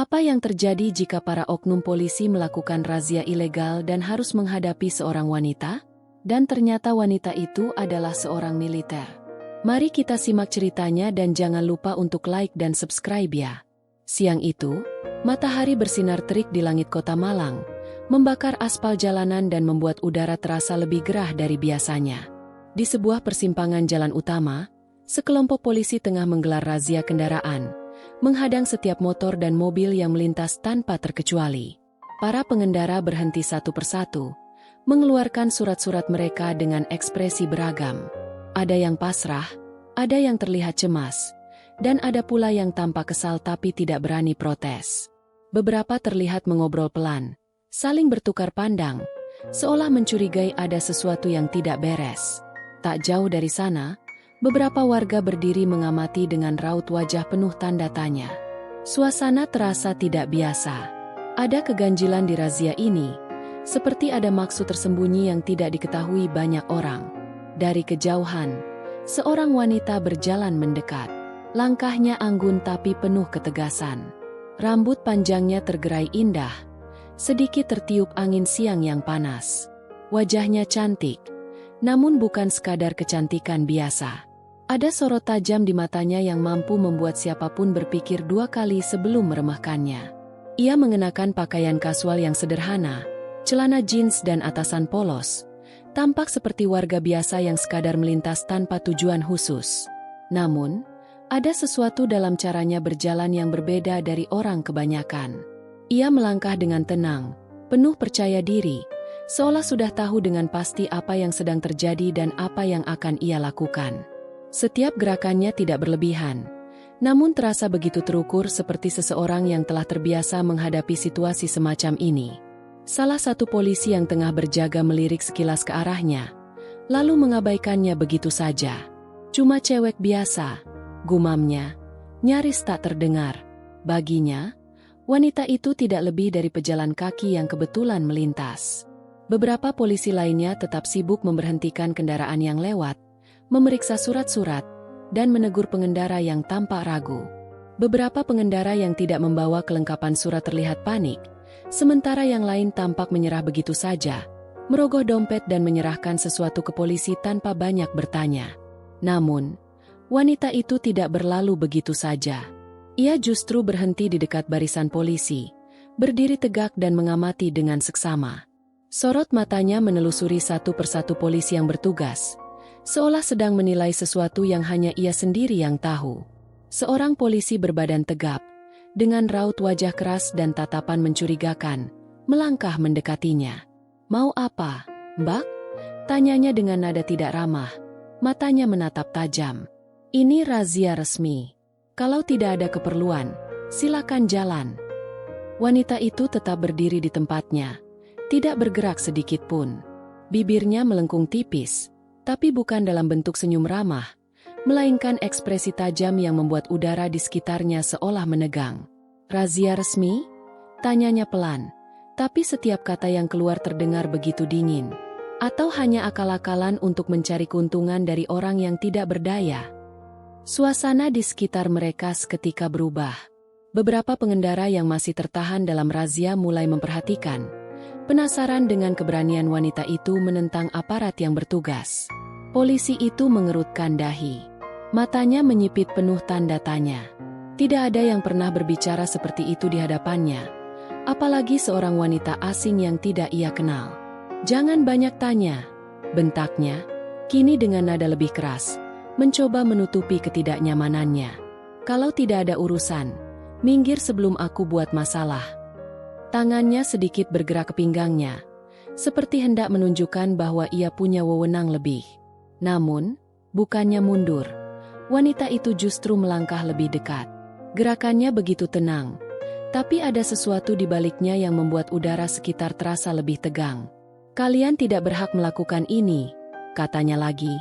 Apa yang terjadi jika para oknum polisi melakukan razia ilegal dan harus menghadapi seorang wanita? Dan ternyata wanita itu adalah seorang militer. Mari kita simak ceritanya dan jangan lupa untuk like dan subscribe ya. Siang itu, matahari bersinar terik di langit kota Malang, membakar aspal jalanan dan membuat udara terasa lebih gerah dari biasanya. Di sebuah persimpangan jalan utama, sekelompok polisi tengah menggelar razia kendaraan, menghadang setiap motor dan mobil yang melintas tanpa terkecuali. Para pengendara berhenti satu persatu, mengeluarkan surat-surat mereka dengan ekspresi beragam. Ada yang pasrah, ada yang terlihat cemas, dan ada pula yang tampak kesal tapi tidak berani protes. Beberapa terlihat mengobrol pelan, saling bertukar pandang, seolah mencurigai ada sesuatu yang tidak beres. Tak jauh dari sana, beberapa warga berdiri mengamati dengan raut wajah penuh tanda tanya. Suasana terasa tidak biasa. Ada keganjilan di razia ini, seperti ada maksud tersembunyi yang tidak diketahui banyak orang. Dari kejauhan, seorang wanita berjalan mendekat. Langkahnya anggun tapi penuh ketegasan. Rambut panjangnya tergerai indah, sedikit tertiup angin siang yang panas. Wajahnya cantik, namun bukan sekadar kecantikan biasa. Ada sorot tajam di matanya yang mampu membuat siapapun berpikir dua kali sebelum meremehkannya. Ia mengenakan pakaian kasual yang sederhana, celana jeans dan atasan polos, tampak seperti warga biasa yang sekadar melintas tanpa tujuan khusus. Namun, ada sesuatu dalam caranya berjalan yang berbeda dari orang kebanyakan. Ia melangkah dengan tenang, penuh percaya diri, seolah sudah tahu dengan pasti apa yang sedang terjadi dan apa yang akan ia lakukan. Setiap gerakannya tidak berlebihan, namun terasa begitu terukur seperti seseorang yang telah terbiasa menghadapi situasi semacam ini. Salah satu polisi yang tengah berjaga melirik sekilas ke arahnya, lalu mengabaikannya begitu saja. Cuma cewek biasa, gumamnya, nyaris tak terdengar. Baginya, wanita itu tidak lebih dari pejalan kaki yang kebetulan melintas. Beberapa polisi lainnya tetap sibuk memberhentikan kendaraan yang lewat, memeriksa surat-surat, dan menegur pengendara yang tampak ragu. Beberapa pengendara yang tidak membawa kelengkapan surat terlihat panik, sementara yang lain tampak menyerah begitu saja, merogoh dompet dan menyerahkan sesuatu ke polisi tanpa banyak bertanya. Namun, wanita itu tidak berlalu begitu saja. Ia justru berhenti di dekat barisan polisi, berdiri tegak dan mengamati dengan seksama. Sorot matanya menelusuri satu persatu polisi yang bertugas, seolah sedang menilai sesuatu yang hanya ia sendiri yang tahu. Seorang polisi berbadan tegap, dengan raut wajah keras dan tatapan mencurigakan, melangkah mendekatinya. "Mau apa, Mbak?" tanyanya dengan nada tidak ramah. Matanya menatap tajam. "Ini razia resmi. Kalau tidak ada keperluan, silakan jalan." Wanita itu tetap berdiri di tempatnya, tidak bergerak sedikit pun. Bibirnya melengkung tipis, tapi bukan dalam bentuk senyum ramah, melainkan ekspresi tajam yang membuat udara di sekitarnya seolah menegang. "Razia resmi?" tanyanya pelan, tapi setiap kata yang keluar terdengar begitu dingin. Atau hanya akal-akalan untuk mencari keuntungan dari orang yang tidak berdaya? Suasana di sekitar mereka seketika berubah. Beberapa pengendara yang masih tertahan dalam razia mulai memperhatikan, penasaran dengan keberanian wanita itu menentang aparat yang bertugas. Polisi itu mengerutkan dahi. Matanya menyipit penuh tanda tanya. Tidak ada yang pernah berbicara seperti itu di hadapannya, apalagi seorang wanita asing yang tidak ia kenal. "Jangan banyak tanya," bentaknya, kini dengan nada lebih keras, mencoba menutupi ketidaknyamanannya. "Kalau tidak ada urusan, minggir sebelum aku buat masalah." Tangannya sedikit bergerak ke pinggangnya, seperti hendak menunjukkan bahwa ia punya wewenang lebih. Namun, bukannya mundur, wanita itu justru melangkah lebih dekat. Gerakannya begitu tenang, tapi ada sesuatu di baliknya yang membuat udara sekitar terasa lebih tegang. "Kalian tidak berhak melakukan ini," katanya lagi,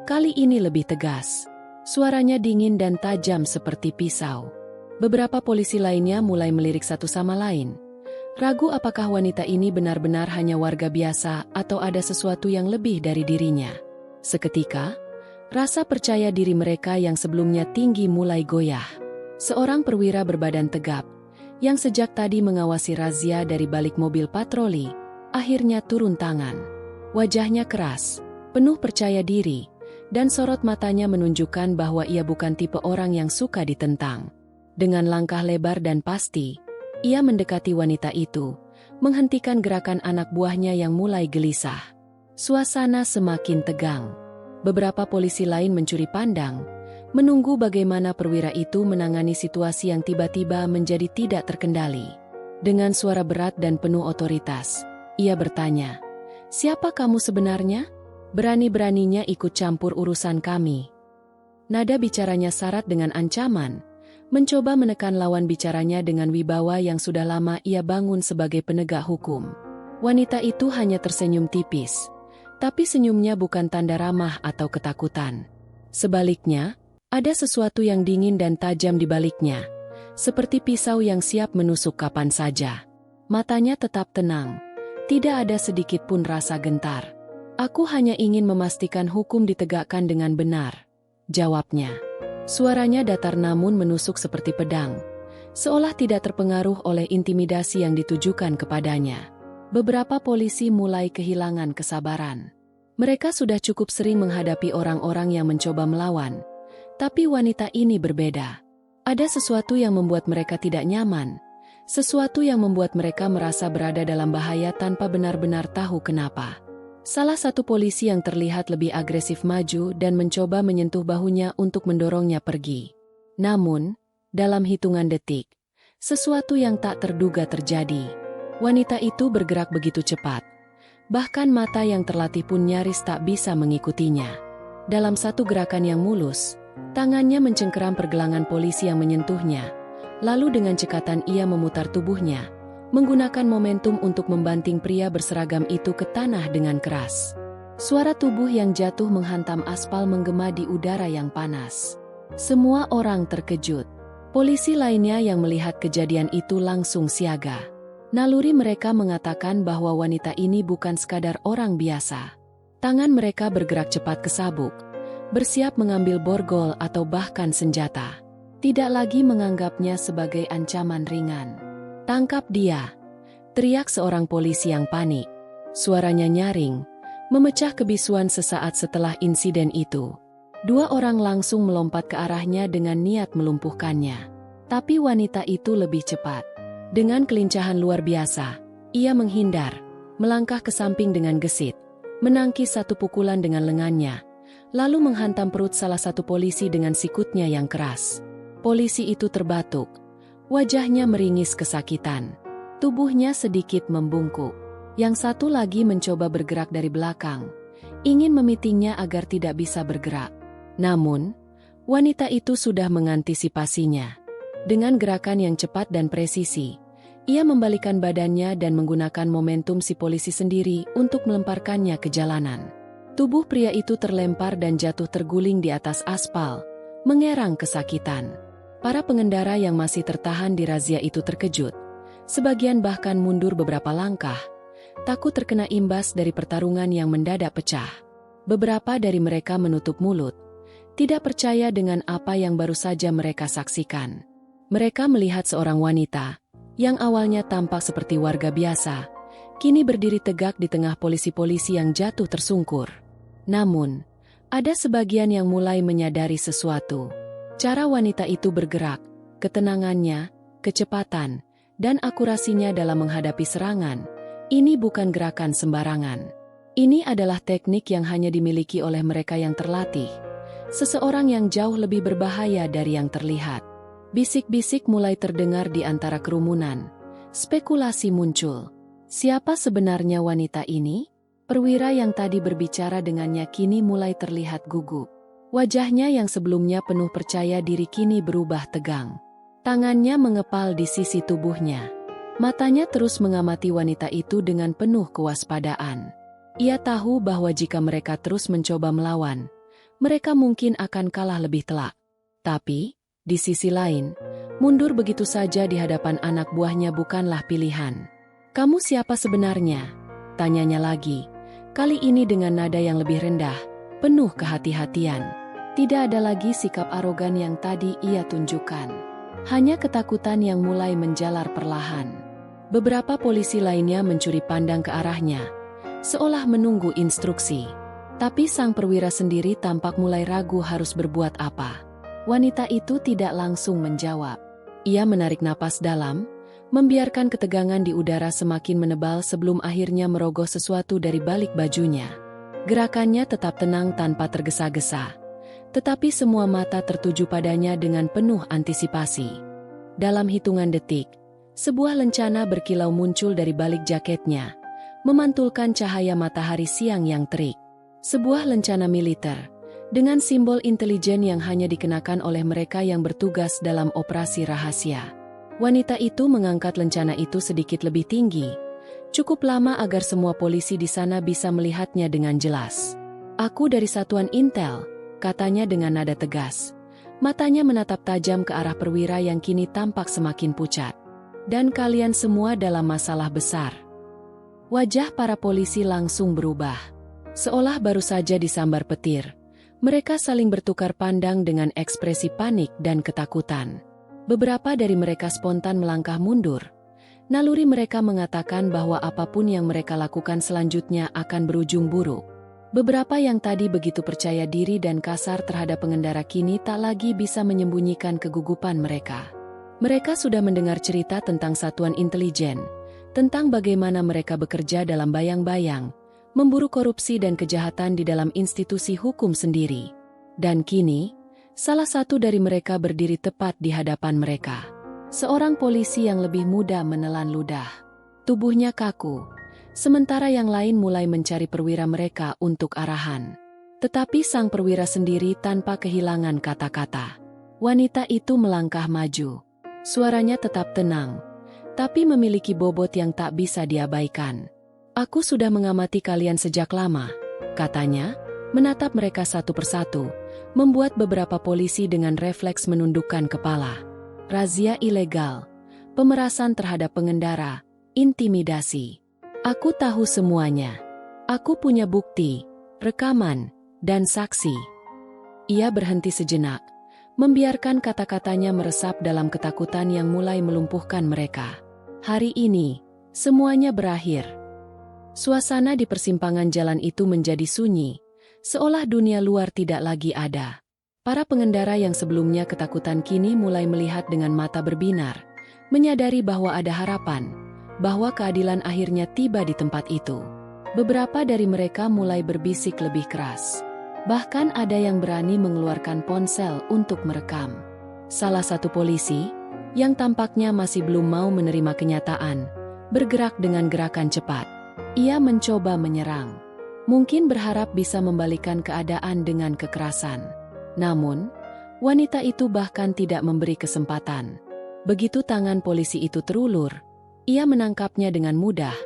kali ini lebih tegas. Suaranya dingin dan tajam seperti pisau. Beberapa polisi lainnya mulai melirik satu sama lain, ragu apakah wanita ini benar-benar hanya warga biasa atau ada sesuatu yang lebih dari dirinya. Seketika, rasa percaya diri mereka yang sebelumnya tinggi mulai goyah. Seorang perwira berbadan tegap, yang sejak tadi mengawasi razia dari balik mobil patroli, akhirnya turun tangan. Wajahnya keras, penuh percaya diri, dan sorot matanya menunjukkan bahwa ia bukan tipe orang yang suka ditentang. Dengan langkah lebar dan pasti, ia mendekati wanita itu, menghentikan gerakan anak buahnya yang mulai gelisah. Suasana semakin tegang. Beberapa polisi lain mencuri pandang, menunggu bagaimana perwira itu menangani situasi yang tiba-tiba menjadi tidak terkendali. Dengan suara berat dan penuh otoritas, ia bertanya, "Siapa kamu sebenarnya? Berani-beraninya ikut campur urusan kami." Nada bicaranya syarat dengan ancaman, mencoba menekan lawan bicaranya dengan wibawa yang sudah lama ia bangun sebagai penegak hukum. Wanita itu hanya tersenyum tipis, tapi senyumnya bukan tanda ramah atau ketakutan. Sebaliknya, ada sesuatu yang dingin dan tajam di baliknya, seperti pisau yang siap menusuk kapan saja. Matanya tetap tenang, tidak ada sedikit pun rasa gentar. "Aku hanya ingin memastikan hukum ditegakkan dengan benar," jawabnya. Suaranya datar namun menusuk seperti pedang, seolah tidak terpengaruh oleh intimidasi yang ditujukan kepadanya. Beberapa polisi mulai kehilangan kesabaran. Mereka sudah cukup sering menghadapi orang-orang yang mencoba melawan. Tapi wanita ini berbeda. Ada sesuatu yang membuat mereka tidak nyaman, sesuatu yang membuat mereka merasa berada dalam bahaya tanpa benar-benar tahu kenapa. Salah satu polisi yang terlihat lebih agresif maju dan mencoba menyentuh bahunya untuk mendorongnya pergi. Namun, dalam hitungan detik, sesuatu yang tak terduga terjadi. Wanita itu bergerak begitu cepat. Bahkan mata yang terlatih pun nyaris tak bisa mengikutinya. Dalam satu gerakan yang mulus, tangannya mencengkeram pergelangan polisi yang menyentuhnya, lalu dengan cekatan ia memutar tubuhnya, menggunakan momentum untuk membanting pria berseragam itu ke tanah dengan keras. Suara tubuh yang jatuh menghantam aspal menggema di udara yang panas. Semua orang terkejut. Polisi lainnya yang melihat kejadian itu langsung siaga. Naluri mereka mengatakan bahwa wanita ini bukan sekadar orang biasa. Tangan mereka bergerak cepat ke sabuk, bersiap mengambil borgol atau bahkan senjata. Tidak lagi menganggapnya sebagai ancaman ringan. "Tangkap dia!" teriak seorang polisi yang panik. Suaranya nyaring, memecah kebisuan sesaat setelah insiden itu. Dua orang langsung melompat ke arahnya dengan niat melumpuhkannya. Tapi wanita itu lebih cepat. Dengan kelincahan luar biasa, ia menghindar, melangkah ke samping dengan gesit, menangkis satu pukulan dengan lengannya, lalu menghantam perut salah satu polisi dengan sikutnya yang keras. Polisi itu terbatuk, wajahnya meringis kesakitan, tubuhnya sedikit membungkuk. Yang satu lagi mencoba bergerak dari belakang, ingin memitingnya agar tidak bisa bergerak. Namun, wanita itu sudah mengantisipasinya. Dengan gerakan yang cepat dan presisi, ia membalikkan badannya dan menggunakan momentum si polisi sendiri untuk melemparkannya ke jalanan. Tubuh pria itu terlempar dan jatuh terguling di atas aspal, mengerang kesakitan. Para pengendara yang masih tertahan di razia itu terkejut. Sebagian bahkan mundur beberapa langkah, takut terkena imbas dari pertarungan yang mendadak pecah. Beberapa dari mereka menutup mulut, tidak percaya dengan apa yang baru saja mereka saksikan. Mereka melihat seorang wanita, yang awalnya tampak seperti warga biasa, kini berdiri tegak di tengah polisi-polisi yang jatuh tersungkur. Namun, ada sebagian yang mulai menyadari sesuatu. Cara wanita itu bergerak, ketenangannya, kecepatan, dan akurasinya dalam menghadapi serangan, ini bukan gerakan sembarangan. Ini adalah teknik yang hanya dimiliki oleh mereka yang terlatih, seseorang yang jauh lebih berbahaya dari yang terlihat. Bisik-bisik mulai terdengar di antara kerumunan. Spekulasi muncul. Siapa sebenarnya wanita ini? Perwira yang tadi berbicara dengannya kini mulai terlihat gugup. Wajahnya yang sebelumnya penuh percaya diri kini berubah tegang. Tangannya mengepal di sisi tubuhnya. Matanya terus mengamati wanita itu dengan penuh kewaspadaan. Ia tahu bahwa jika mereka terus mencoba melawan, mereka mungkin akan kalah lebih telak. Tapi, di sisi lain, mundur begitu saja di hadapan anak buahnya bukanlah pilihan. "Kamu siapa sebenarnya?" tanyanya lagi, kali ini dengan nada yang lebih rendah, penuh kehati-hatian. Tidak ada lagi sikap arogan yang tadi ia tunjukkan. Hanya ketakutan yang mulai menjalar perlahan. Beberapa polisi lainnya mencuri pandang ke arahnya, seolah menunggu instruksi. Tapi sang perwira sendiri tampak mulai ragu harus berbuat apa. Wanita itu tidak langsung menjawab. Ia menarik napas dalam, membiarkan ketegangan di udara semakin menebal sebelum akhirnya merogoh sesuatu dari balik bajunya. Gerakannya tetap tenang tanpa tergesa-gesa, tetapi semua mata tertuju padanya dengan penuh antisipasi. Dalam hitungan detik, sebuah lencana berkilau muncul dari balik jaketnya, memantulkan cahaya matahari siang yang terik. Sebuah lencana militer, dengan simbol intelijen yang hanya dikenakan oleh mereka yang bertugas dalam operasi rahasia. Wanita itu mengangkat lencana itu sedikit lebih tinggi, cukup lama agar semua polisi di sana bisa melihatnya dengan jelas. "Aku dari Satuan Intel," katanya dengan nada tegas. Matanya menatap tajam ke arah perwira yang kini tampak semakin pucat. "Dan kalian semua dalam masalah besar." Wajah para polisi langsung berubah. Seolah baru saja disambar petir. Mereka saling bertukar pandang dengan ekspresi panik dan ketakutan. Beberapa dari mereka spontan melangkah mundur. Naluri mereka mengatakan bahwa apapun yang mereka lakukan selanjutnya akan berujung buruk. Beberapa yang tadi begitu percaya diri dan kasar terhadap pengendara kini tak lagi bisa menyembunyikan kegugupan mereka. Mereka sudah mendengar cerita tentang satuan intelijen, tentang bagaimana mereka bekerja dalam bayang-bayang, memburu korupsi dan kejahatan di dalam institusi hukum sendiri. Dan kini, salah satu dari mereka berdiri tepat di hadapan mereka. Seorang polisi yang lebih muda menelan ludah. Tubuhnya kaku, sementara yang lain mulai mencari perwira mereka untuk arahan. Tetapi sang perwira sendiri tanpa kehilangan kata-kata. Wanita itu melangkah maju. Suaranya tetap tenang, tapi memiliki bobot yang tak bisa diabaikan. "Aku sudah mengamati kalian sejak lama," katanya, menatap mereka satu persatu, membuat beberapa polisi dengan refleks menundukkan kepala. Razia ilegal, pemerasan terhadap pengendara, intimidasi. "Aku tahu semuanya. Aku punya bukti, rekaman, dan saksi." Ia berhenti sejenak, membiarkan kata-katanya meresap dalam ketakutan yang mulai melumpuhkan mereka. Hari ini, semuanya berakhir. Suasana di persimpangan jalan itu menjadi sunyi, seolah dunia luar tidak lagi ada. Para pengendara yang sebelumnya ketakutan kini mulai melihat dengan mata berbinar, menyadari bahwa ada harapan, bahwa keadilan akhirnya tiba di tempat itu. Beberapa dari mereka mulai berbisik lebih keras. Bahkan ada yang berani mengeluarkan ponsel untuk merekam. Salah satu polisi, yang tampaknya masih belum mau menerima kenyataan, bergerak dengan gerakan cepat. Ia mencoba menyerang, mungkin berharap bisa membalikkan keadaan dengan kekerasan. Namun, wanita itu bahkan tidak memberi kesempatan. Begitu tangan polisi itu terulur, ia menangkapnya dengan mudah,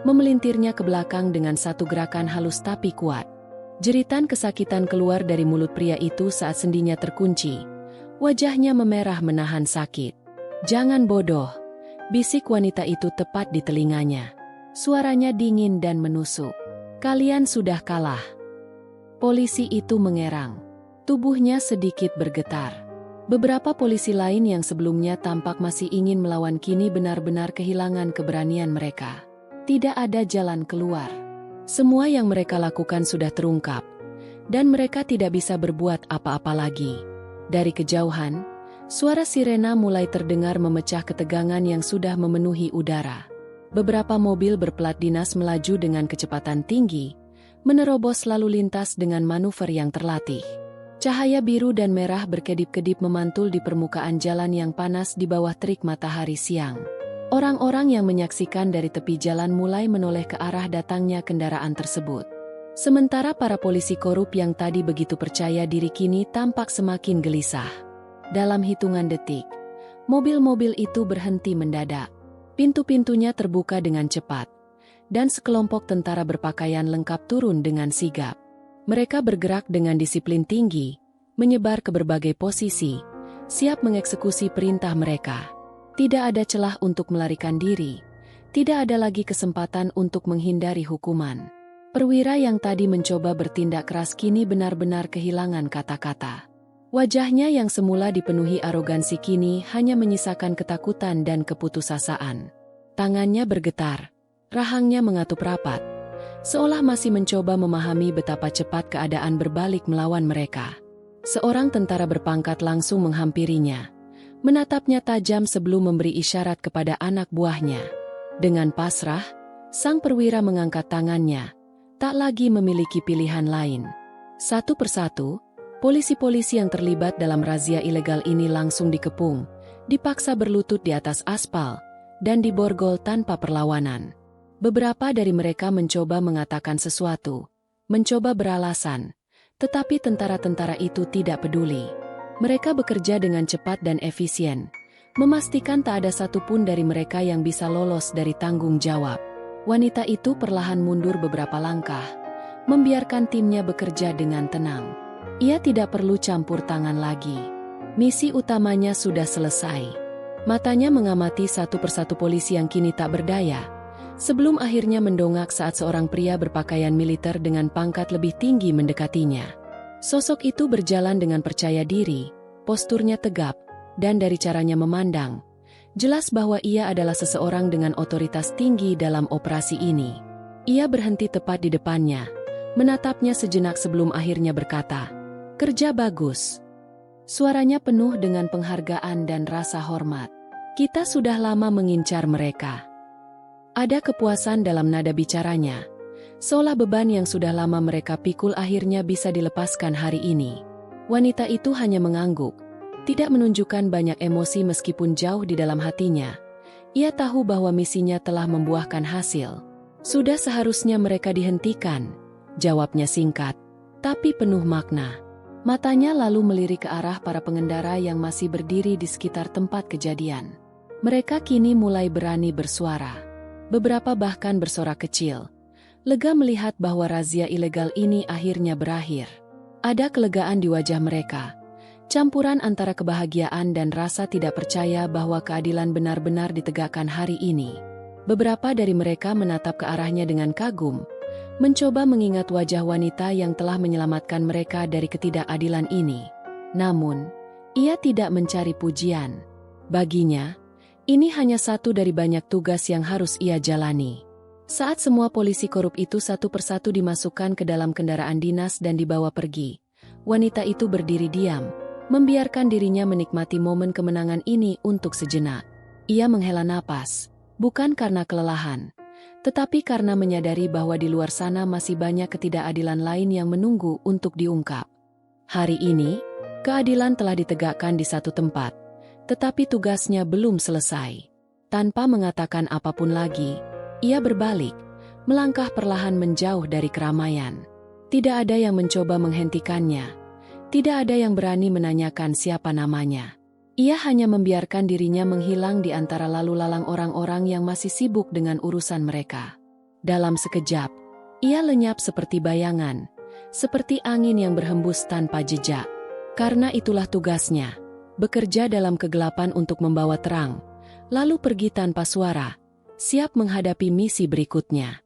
memelintirnya ke belakang dengan satu gerakan halus tapi kuat. Jeritan kesakitan keluar dari mulut pria itu saat sendinya terkunci. Wajahnya memerah menahan sakit. "Jangan bodoh," bisik wanita itu tepat di telinganya. Suaranya dingin dan menusuk. "Kalian sudah kalah." Polisi itu mengerang. Tubuhnya sedikit bergetar. Beberapa polisi lain yang sebelumnya tampak masih ingin melawan kini benar-benar kehilangan keberanian mereka. Tidak ada jalan keluar. Semua yang mereka lakukan sudah terungkap, dan mereka tidak bisa berbuat apa-apa lagi. Dari kejauhan, suara sirena mulai terdengar memecah ketegangan yang sudah memenuhi udara. Beberapa mobil berplat dinas melaju dengan kecepatan tinggi, menerobos lalu lintas dengan manuver yang terlatih. Cahaya biru dan merah berkedip-kedip memantul di permukaan jalan yang panas di bawah terik matahari siang. Orang-orang yang menyaksikan dari tepi jalan mulai menoleh ke arah datangnya kendaraan tersebut. Sementara para polisi korup yang tadi begitu percaya diri kini tampak semakin gelisah. Dalam hitungan detik, mobil-mobil itu berhenti mendadak. Pintu-pintunya terbuka dengan cepat, dan sekelompok tentara berpakaian lengkap turun dengan sigap. Mereka bergerak dengan disiplin tinggi, menyebar ke berbagai posisi, siap mengeksekusi perintah mereka. Tidak ada celah untuk melarikan diri, tidak ada lagi kesempatan untuk menghindari hukuman. Perwira yang tadi mencoba bertindak keras kini benar-benar kehilangan kata-kata. Wajahnya yang semula dipenuhi arogansi kini hanya menyisakan ketakutan dan keputusasaan. Tangannya bergetar, rahangnya mengatup rapat, seolah masih mencoba memahami betapa cepat keadaan berbalik melawan mereka. Seorang tentara berpangkat langsung menghampirinya, menatapnya tajam sebelum memberi isyarat kepada anak buahnya. Dengan pasrah, sang perwira mengangkat tangannya, tak lagi memiliki pilihan lain. Satu persatu, polisi-polisi yang terlibat dalam razia ilegal ini langsung dikepung, dipaksa berlutut di atas aspal, dan diborgol tanpa perlawanan. Beberapa dari mereka mencoba mengatakan sesuatu, mencoba beralasan, tetapi tentara-tentara itu tidak peduli. Mereka bekerja dengan cepat dan efisien, memastikan tak ada satupun dari mereka yang bisa lolos dari tanggung jawab. Wanita itu perlahan mundur beberapa langkah, membiarkan timnya bekerja dengan tenang. Ia tidak perlu campur tangan lagi. Misi utamanya sudah selesai. Matanya mengamati satu persatu polisi yang kini tak berdaya, sebelum akhirnya mendongak saat seorang pria berpakaian militer dengan pangkat lebih tinggi mendekatinya. Sosok itu berjalan dengan percaya diri, posturnya tegap, dan dari caranya memandang, jelas bahwa ia adalah seseorang dengan otoritas tinggi dalam operasi ini. Ia berhenti tepat di depannya, menatapnya sejenak sebelum akhirnya berkata, "Kerja bagus." Suaranya penuh dengan penghargaan dan rasa hormat. "Kita sudah lama mengincar mereka." Ada kepuasan dalam nada bicaranya, seolah beban yang sudah lama mereka pikul akhirnya bisa dilepaskan hari ini. Wanita itu hanya mengangguk, tidak menunjukkan banyak emosi meskipun jauh di dalam hatinya. Ia tahu bahwa misinya telah membuahkan hasil. "Sudah seharusnya mereka dihentikan," jawabnya singkat, tapi penuh makna. Matanya lalu melirik ke arah para pengendara yang masih berdiri di sekitar tempat kejadian. Mereka kini mulai berani bersuara. Beberapa bahkan bersorak kecil, lega melihat bahwa razia ilegal ini akhirnya berakhir. Ada kelegaan di wajah mereka, campuran antara kebahagiaan dan rasa tidak percaya bahwa keadilan benar-benar ditegakkan hari ini. Beberapa dari mereka menatap ke arahnya dengan kagum, mencoba mengingat wajah wanita yang telah menyelamatkan mereka dari ketidakadilan ini. Namun, ia tidak mencari pujian. Baginya, ini hanya satu dari banyak tugas yang harus ia jalani. Saat semua polisi korup itu satu persatu dimasukkan ke dalam kendaraan dinas dan dibawa pergi, wanita itu berdiri diam, membiarkan dirinya menikmati momen kemenangan ini untuk sejenak. Ia menghela napas, bukan karena kelelahan, tetapi karena menyadari bahwa di luar sana masih banyak ketidakadilan lain yang menunggu untuk diungkap. Hari ini, keadilan telah ditegakkan di satu tempat, tetapi tugasnya belum selesai. Tanpa mengatakan apapun lagi, ia berbalik, melangkah perlahan menjauh dari keramaian. Tidak ada yang mencoba menghentikannya, tidak ada yang berani menanyakan siapa namanya. Ia hanya membiarkan dirinya menghilang di antara lalu lalang orang-orang yang masih sibuk dengan urusan mereka. Dalam sekejap, ia lenyap seperti bayangan, seperti angin yang berhembus tanpa jejak. Karena itulah tugasnya, bekerja dalam kegelapan untuk membawa terang, lalu pergi tanpa suara, siap menghadapi misi berikutnya.